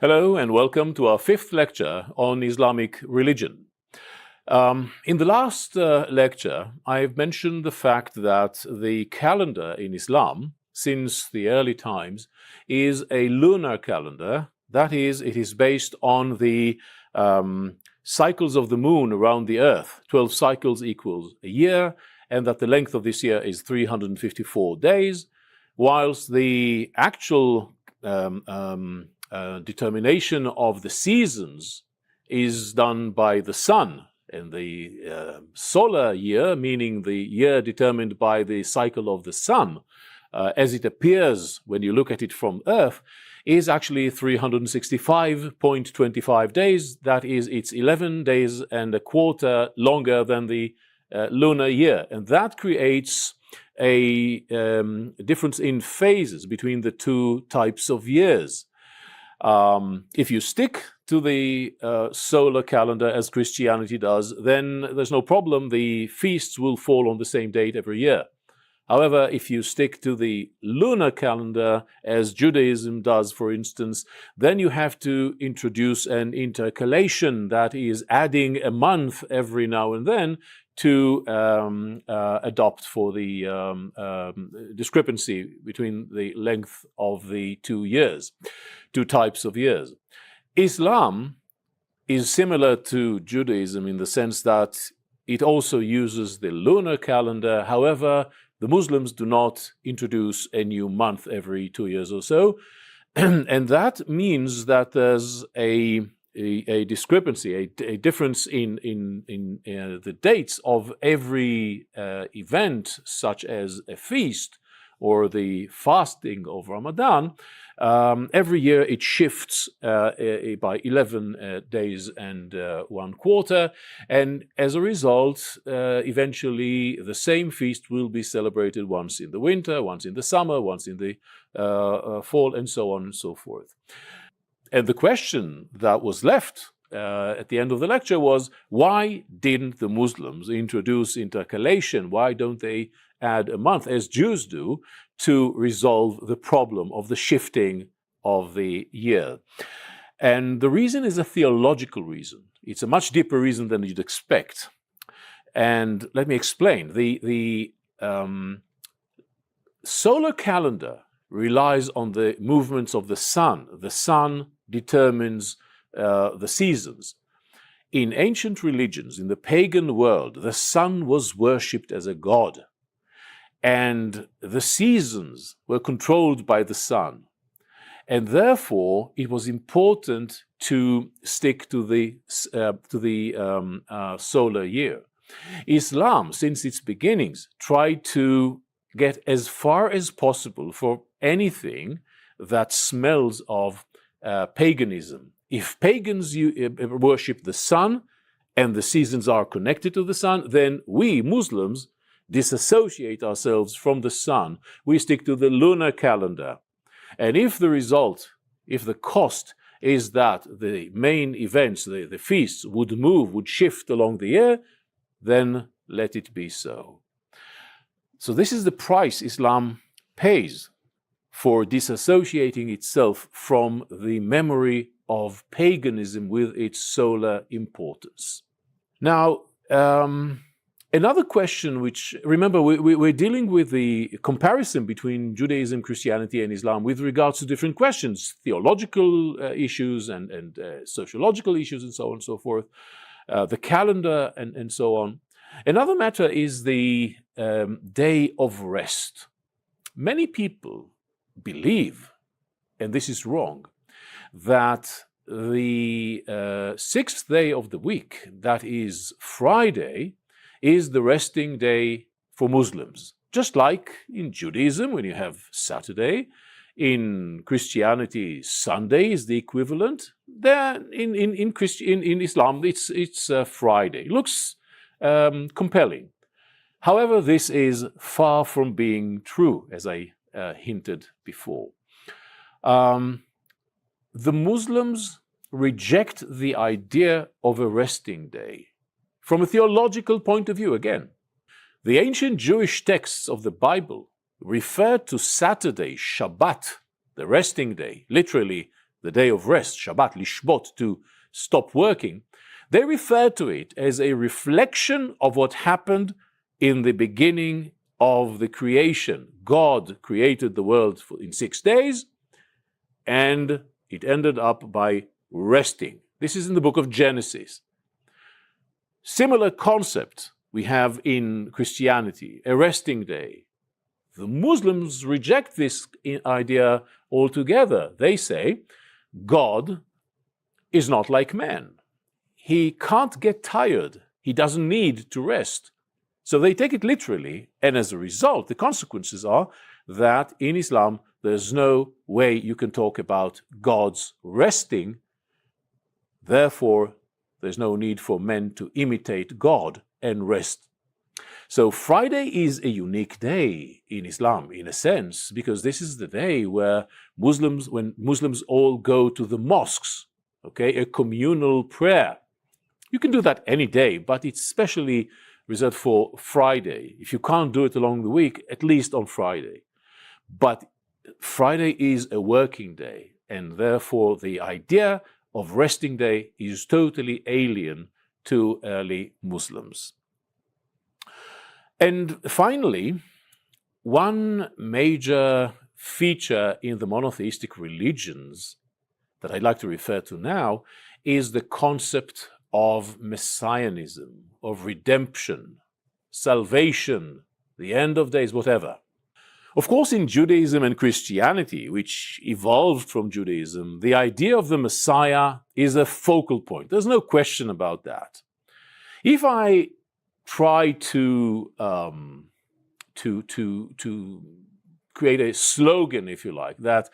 Hello and welcome to our fifth lecture on Islamic religion. In the last lecture, I've mentioned the fact that the calendar in Islam, since the early times, is a lunar calendar. That is, it is based on the cycles of the moon around the earth. 12 cycles equals a year, and that the length of this year is 354 days, whilst the actual determination of the seasons is done by the sun, and the solar year, meaning the year determined by the cycle of the sun, as it appears when you look at it from Earth, is actually 365.25 days. That is, it's 11 days and a quarter longer than the lunar year. And that creates a difference in phases between the two types of years. If you stick to the solar calendar as Christianity does, then there's no problem. The feasts will fall on the same date every year. However, if you stick to the lunar calendar as Judaism does, for instance, then you have to introduce an intercalation, that is adding a month every now and then to adopt for the discrepancy between the length of the two types of years. Islam is similar to Judaism in the sense that it also uses the lunar calendar. However, the Muslims do not introduce a new month every 2 years or so. And that means that there's a discrepancy, a difference in the dates of every event, such as a feast or the fasting of Ramadan. Every year it shifts by 11 days and 1 quarter, and as a result, eventually the same feast will be celebrated once in the winter, once in the summer, once in the fall, and so on and so forth. And the question that was left at the end of the lecture was, why didn't the Muslims introduce intercalation? Why don't they add a month, as Jews do, to resolve the problem of the shifting of the year? And the reason is a theological reason. It's a much deeper reason than you'd expect. And let me explain. The solar calendar relies on the movements of the sun. The sun determines the seasons. In ancient religions, in the pagan world, the sun was worshipped as a god, and the seasons were controlled by the sun. And therefore, it was important to stick to the solar year. Islam, since its beginnings, tried to get as far as possible for anything that smells of paganism. If pagans worship the sun and the seasons are connected to the sun, then we Muslims disassociate ourselves from the sun. We stick to the lunar calendar. And if the cost is that the main events, the feasts would shift along the year, then let it be so. So this is the price Islam pays for disassociating itself from the memory of paganism with its solar importance. Now, another question which, remember, we're dealing with the comparison between Judaism, Christianity, and Islam with regards to different questions, theological issues and sociological issues and so on and so forth, the calendar and so on. Another matter is the day of rest. Many people believe, and this is wrong, that the sixth day of the week, that is Friday, is the resting day for Muslims. Just like in Judaism, when you have Saturday, in Christianity, Sunday is the equivalent. Then in Islam, it's Friday. It looks compelling. However, this is far from being true, as I hinted before. The Muslims reject the idea of a resting day. From a theological point of view, again, the ancient Jewish texts of the Bible refer to Saturday, Shabbat, the resting day, literally the day of rest, Shabbat, lishbot, to stop working, they refer to it as a reflection of what happened in the beginning of the creation. God created the world in 6 days, and it ended up by resting. This is in the book of Genesis. Similar concept we have in Christianity, a resting day. The Muslims reject this idea altogether. They say God is not like man. He can't get tired. He doesn't need to rest. So they take it literally, and as a result, the consequences are that in Islam, there's no way you can talk about God's resting. Therefore, there's no need for men to imitate God and rest. So Friday is a unique day in Islam, in a sense, because this is the day when Muslims all go to the mosques, okay, a communal prayer. You can do that any day, but it's especially reserved for Friday. If you can't do it along the week, at least on Friday. But Friday is a working day, and therefore the idea of resting day is totally alien to early Muslims. And finally, one major feature in the monotheistic religions that I'd like to refer to now is the concept of messianism, of redemption, salvation, the end of days, whatever. Of course, in Judaism and Christianity, which evolved from Judaism, the idea of the Messiah is a focal point. There's no question about that. If I try to create a slogan, if you like, that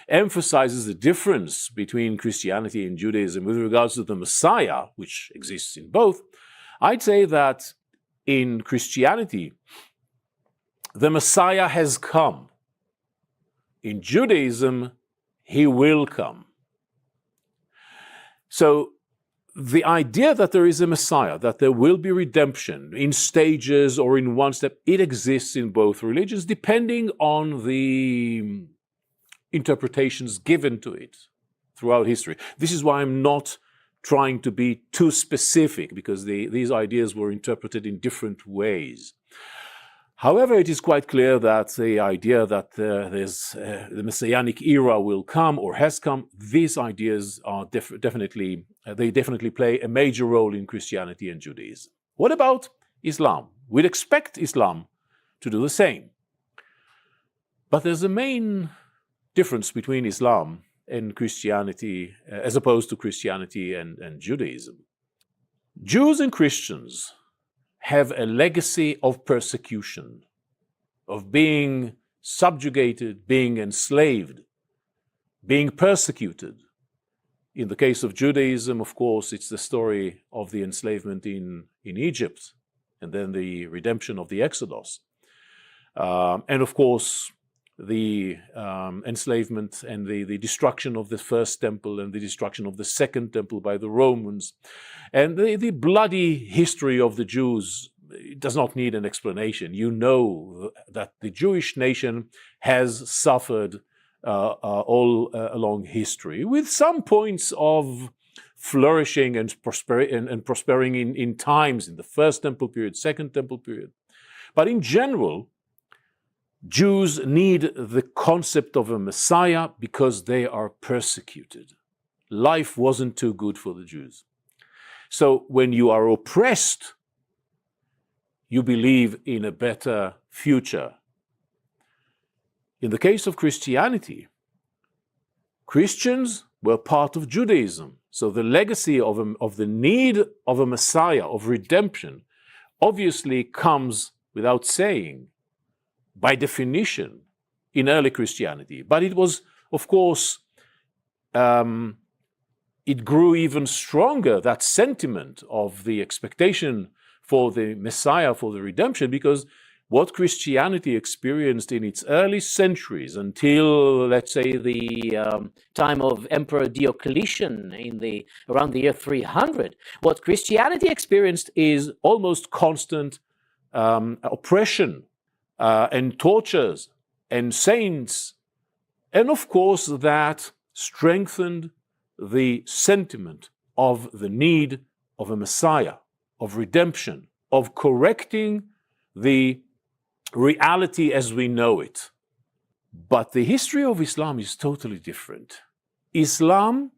emphasizes the difference between Christianity and Judaism with regards to the Messiah, which exists in both, I'd say that in Christianity, the Messiah has come. In Judaism, he will come. So the idea that there is a Messiah, that there will be redemption in stages or in one step, it exists in both religions, depending on the interpretations given to it throughout history. This is why I'm not trying to be too specific, because these ideas were interpreted in different ways. However, it is quite clear that the idea that the Messianic era will come or has come, these ideas are definitely play a major role in Christianity and Judaism. What about Islam? We'd expect Islam to do the same. But there's a main difference between Islam and Christianity, as opposed to Christianity and Judaism. Jews and Christians have a legacy of persecution, of being subjugated, being enslaved, being persecuted. In the case of Judaism, of course, it's the story of the enslavement in Egypt, and then the redemption of the Exodus. And of course, the enslavement and the destruction of the first temple and the destruction of the second temple by the Romans. And the bloody history of the Jews does not need an explanation. You know that the Jewish nation has suffered all along history, with some points of flourishing and prospering in times, in the first temple period, second temple period. But in general, Jews need the concept of a Messiah because they are persecuted. Life wasn't too good for the Jews. So when you are oppressed, you believe in a better future. In the case of Christianity, Christians were part of Judaism. So the legacy of the need of a Messiah, of redemption, obviously comes without saying, by definition, in early Christianity. But it was, of course, it grew even stronger, that sentiment of the expectation for the Messiah, for the redemption, because what Christianity experienced in its early centuries until, let's say, the time of Emperor Diocletian around the year 300, what Christianity experienced is almost constant oppression, and tortures and saints, and of course that strengthened the sentiment of the need of a Messiah, of redemption, of correcting the reality as we know it. But the history of Islam is totally different. Islam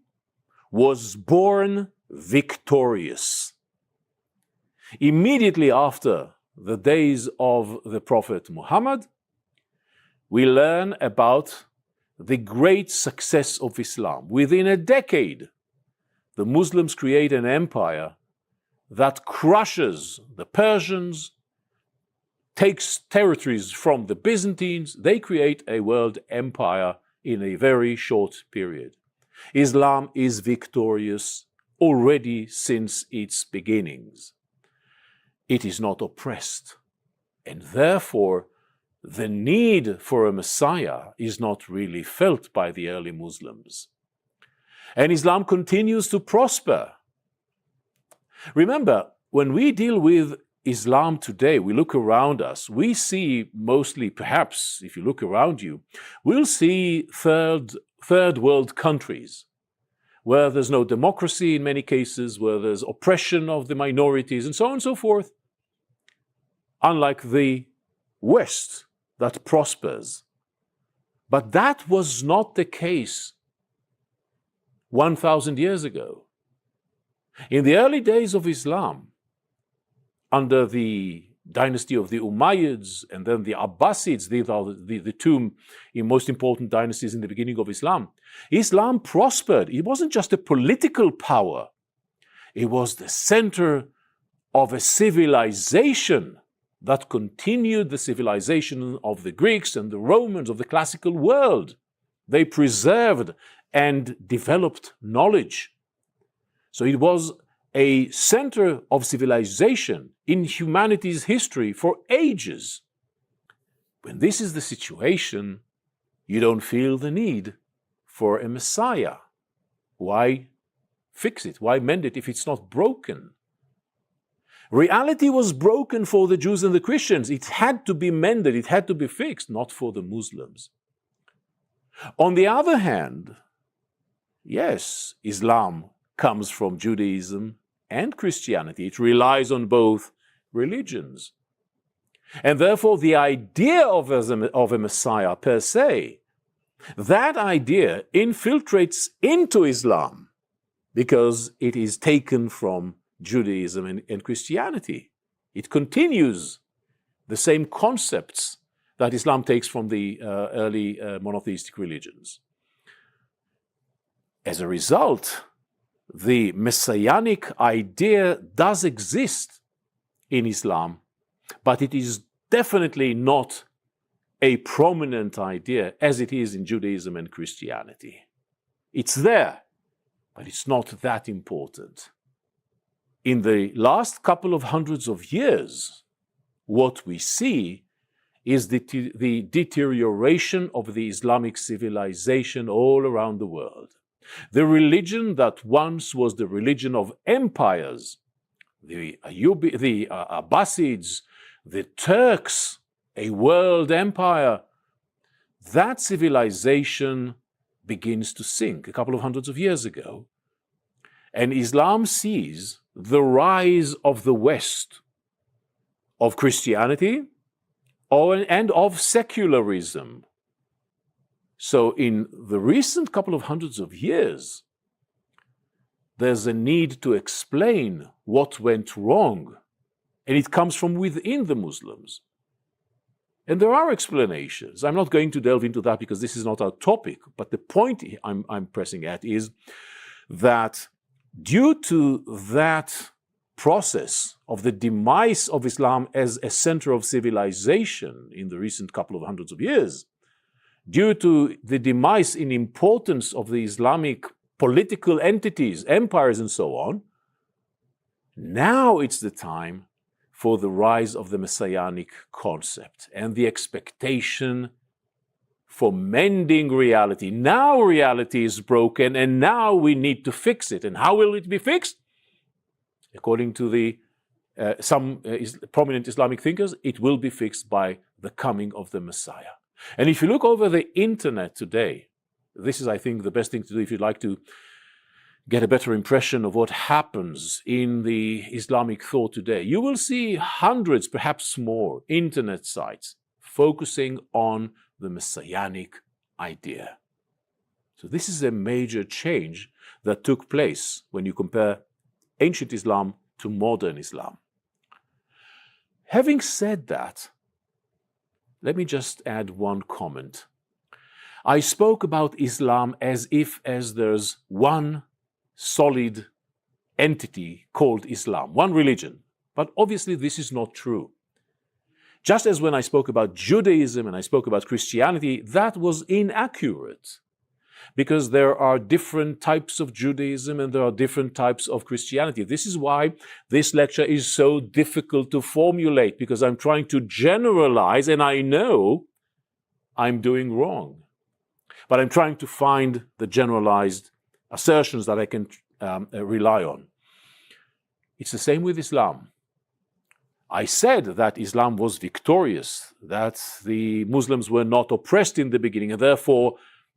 was born victorious. Immediately after the days of the Prophet Muhammad, we learn about the great success of Islam. Within a decade, the Muslims create an empire that crushes the Persians, takes territories from the Byzantines. They create a world empire in a very short period. Islam is victorious already since its beginnings. It is not oppressed, and therefore the need for a Messiah is not really felt by the early Muslims. And Islam continues to prosper. Remember, when we deal with Islam today, we look around us, we see mostly, perhaps if you look around you, we'll see third world countries where there's no democracy in many cases, where there's oppression of the minorities, and so on and so forth. Unlike the West that prospers. But that was not the case 1,000 years ago. In the early days of Islam, under the dynasty of the Umayyads and then the Abbasids, these are the two most important dynasties in the beginning of Islam, Islam prospered. It wasn't just a political power. It was the center of a civilization that continued the civilization of the Greeks and the Romans of the classical world. They preserved and developed knowledge. So it was a center of civilization in humanity's history for ages. When this is the situation, you don't feel the need for a Messiah. Why fix it? Why mend it if it's not broken? Reality was broken for the Jews and the Christians. It had to be mended, it had to be fixed, not for the Muslims. On the other hand, yes, Islam comes from Judaism and Christianity. It relies on both religions. And therefore, the idea of a Messiah per se, that idea infiltrates into Islam because it is taken from Judaism and Christianity. It continues the same concepts that Islam takes from the early monotheistic religions. As a result, the messianic idea does exist in Islam, but it is definitely not a prominent idea as it is in Judaism and Christianity. It's there, but it's not that important. In the last couple of hundreds of years, what we see is the deterioration of the Islamic civilization all around the world. The religion that once was the religion of empires, the Abbasids, the Turks, a world empire, that civilization begins to sink a couple of hundreds of years ago. And Islam sees the rise of the West, of Christianity, and of secularism. So in the recent couple of hundreds of years, there's a need to explain what went wrong, and it comes from within the Muslims. And there are explanations. I'm not going to delve into that because this is not our topic, but the point I'm pressing at is that due to that process of the demise of Islam as a center of civilization in the recent couple of hundreds of years, due to the demise in importance of the Islamic political entities, empires and so on, now it's the time for the rise of the messianic concept and the expectation for mending reality. Now reality is broken and now we need to fix it. And how will it be fixed? According to some prominent Islamic thinkers, it will be fixed by the coming of the Messiah. And if you look over the internet today, this is, I think, the best thing to do if you'd like to get a better impression of what happens in the Islamic thought today. You will see hundreds, perhaps more, internet sites focusing on the messianic idea. So this is a major change that took place when you compare ancient Islam to modern Islam. Having said that, let me just add one comment. I spoke about Islam as if there's one solid entity called Islam, one religion. But obviously this is not true. Just as when I spoke about Judaism and I spoke about Christianity, that was inaccurate, because there are different types of Judaism and there are different types of Christianity. This is why this lecture is so difficult to formulate, because I'm trying to generalize, and I know I'm doing wrong. But I'm trying to find the generalized assertions that I can rely on. It's the same with Islam. I said that Islam was victorious, that the Muslims were not oppressed in the beginning, and therefore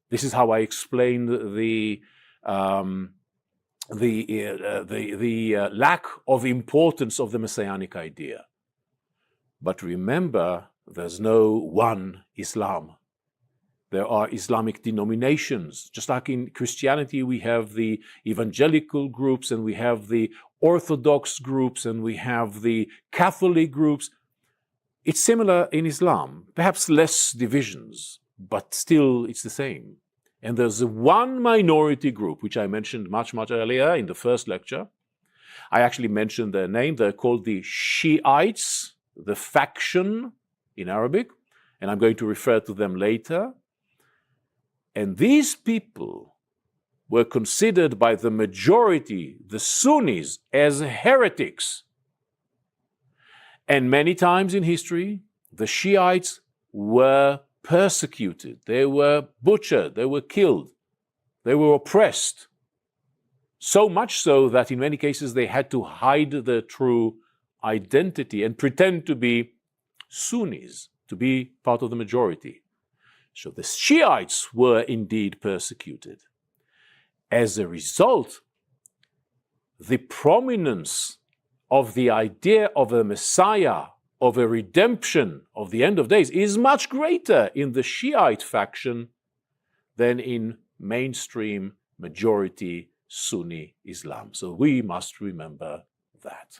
this is how I explained the lack of importance of the messianic idea. But remember, there's no one Islam. There are Islamic denominations. Just like in Christianity, we have the evangelical groups and we have the Orthodox groups and we have the Catholic groups. It's similar in Islam, perhaps less divisions, but still it's the same. And there's one minority group, which I mentioned much earlier in the first lecture. I actually mentioned their name. They're called the Shiites, the faction in Arabic, and I'm going to refer to them later. And these people were considered by the majority, the Sunnis, as heretics. And many times in history, the Shiites were persecuted, they were butchered, they were killed, they were oppressed. So much so that in many cases they had to hide their true identity and pretend to be Sunnis, to be part of the majority. So the Shiites were indeed persecuted. As a result, the prominence of the idea of a Messiah, of a redemption, of the end of days, is much greater in the Shiite faction than in mainstream majority Sunni Islam. So we must remember that.